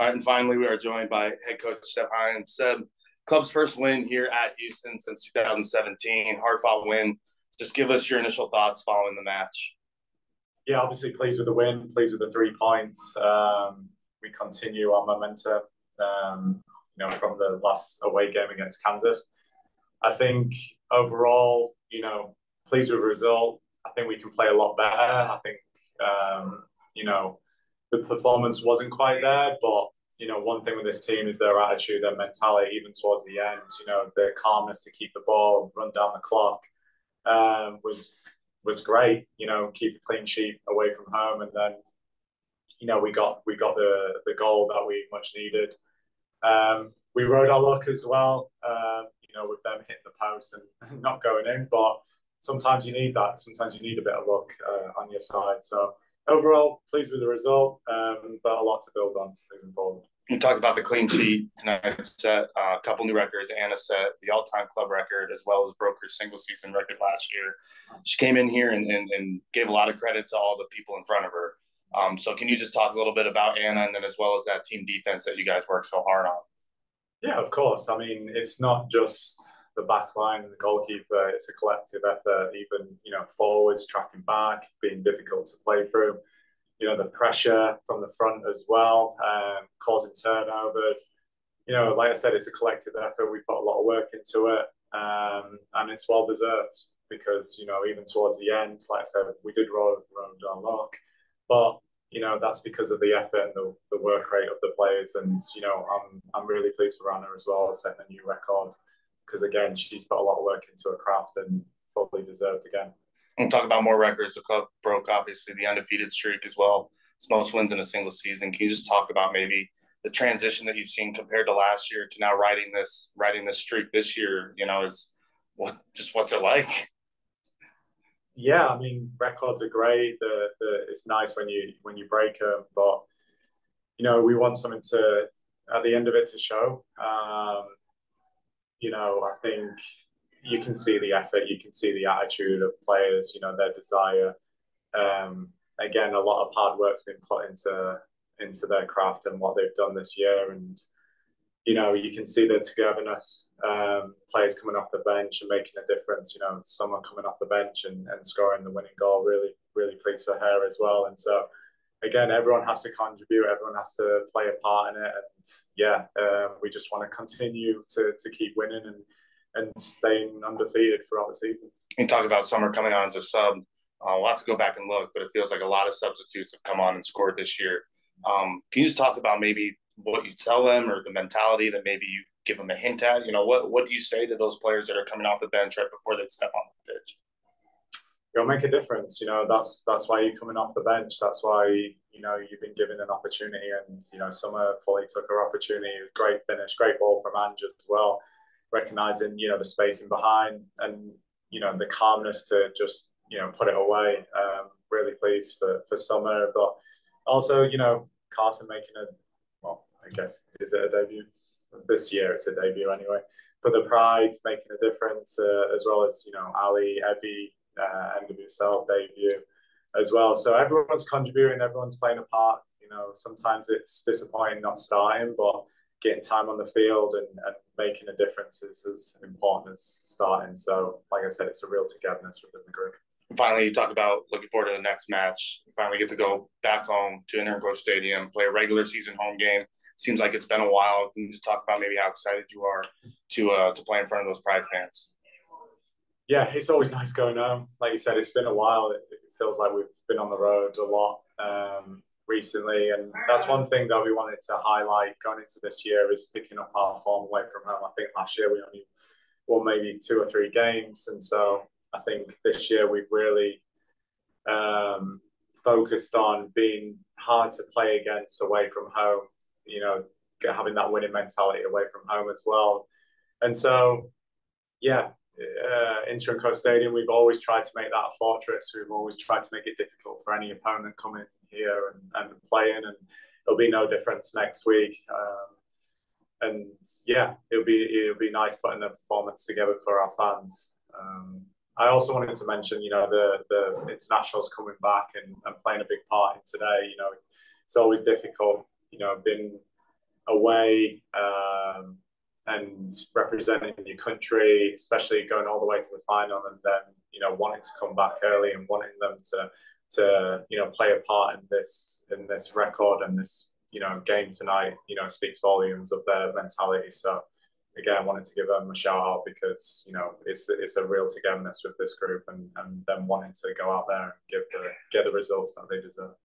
All right, and finally, we are joined by head coach Seb Hines. Seb, club's first win here at Houston since 2017, hard-fought win. Just give us your initial thoughts following the match. Yeah, obviously pleased with the win, pleased with the 3 points. We continue our momentum, from the last away game against Kansas. I think overall, pleased with the result. I think we can play a lot better. I think, the performance wasn't quite there, but one thing with this team is their attitude, their mentality, even towards the end. Their calmness to keep the ball, run down the clock, was great. Keep a clean sheet away from home, and then we got the goal that we much needed. We rode our luck as well. With them hitting the post and not going in, but sometimes you need that. Sometimes you need a bit of luck on your side. So overall, pleased with the result, but a lot to build on moving forward. You talked about the clean sheet tonight. Set a couple new records. Anna set the all-time club record as well as broke her single-season record last year. She came in here and gave a lot of credit to all the people in front of her. So can you just talk a little bit about Anna and then as well as that team defense that you guys work so hard on? Yeah, of course. I mean, it's not just the back line and the goalkeeper. It's a collective effort, even, forwards tracking back, being difficult to play through. The pressure from the front as well, causing turnovers. Like I said, it's a collective effort. We put a lot of work into it, and it's well deserved because, even towards the end, like I said, we did roll down luck, but that's because of the effort and the work rate of the players. And I'm really pleased for Anna as well, setting a new record because again, she's put a lot of work into her craft and probably deserved again. We'll talk about more records. The club broke, obviously, the undefeated streak as well. It's most wins in a single season. Can you just talk about maybe the transition that you've seen compared to last year to now riding this streak this year? What's it like? Yeah, I mean, records are great. It's nice when you break them, but we want something to at the end of it to show. I think you can see the effort, you can see the attitude of players, their desire. Again, a lot of hard work's been put into their craft and what they've done this year. And, you can see the togetherness, players coming off the bench and making a difference. Someone coming off the bench and scoring the winning goal, really, really pleased for her as well. And so, again, everyone has to contribute, everyone has to play a part in it. And yeah, we just want to continue to keep winning and staying undefeated throughout the season. You talk about Summer coming on as a sub. We'll have to go back and look, but it feels like a lot of substitutes have come on and scored this year. Can you just talk about maybe what you tell them or the mentality that maybe you give them a hint at? What do you say to those players that are coming off the bench right before they step on the pitch? You'll make a difference. That's why you're coming off the bench. That's why, you've been given an opportunity. And, Summer fully took her opportunity. Great finish, great ball from Ange as well. Recognising, the spacing behind and, the calmness to just, put it away. Really pleased for Summer. But also, Carson making I guess, is it a debut? This year it's a debut anyway. For the Pride, making a difference, as well as, Ali, Ebby, NWSL debut as well. So everyone's contributing, everyone's playing a part. Sometimes it's disappointing not starting, but getting time on the field and making a difference is as important as starting. So, like I said, it's a real togetherness within the group. Finally, you talk about looking forward to the next match. You finally get to go back home to Inter Stadium, play a regular season home game. Seems like it's been a while. Can you just talk about maybe how excited you are to play in front of those Pride fans? Yeah, it's always nice going home. Like you said, it's been a while. It feels like we've been on the road a lot recently. And that's one thing that we wanted to highlight going into this year is picking up our form away from home. I think last year we only won maybe 2 or 3 games. And so I think this year we've really focused on being hard to play against away from home, having that winning mentality away from home as well. And so, yeah, Inter Stadium, we've always tried to make that a fortress. We've always tried to make it difficult for any opponent coming here and playing, and it'll be no difference next week. And yeah, it'll be nice putting a performance together for our fans. I also wanted to mention, the internationals coming back and playing a big part in today. It's always difficult, been away and representing your country, especially going all the way to the final, and then wanting to come back early and wanting them to play a part in this record and this game tonight, speaks volumes of their mentality. So again, I wanted to give them a shout out because it's a real togetherness with this group and them wanting to go out there and get the results that they deserve.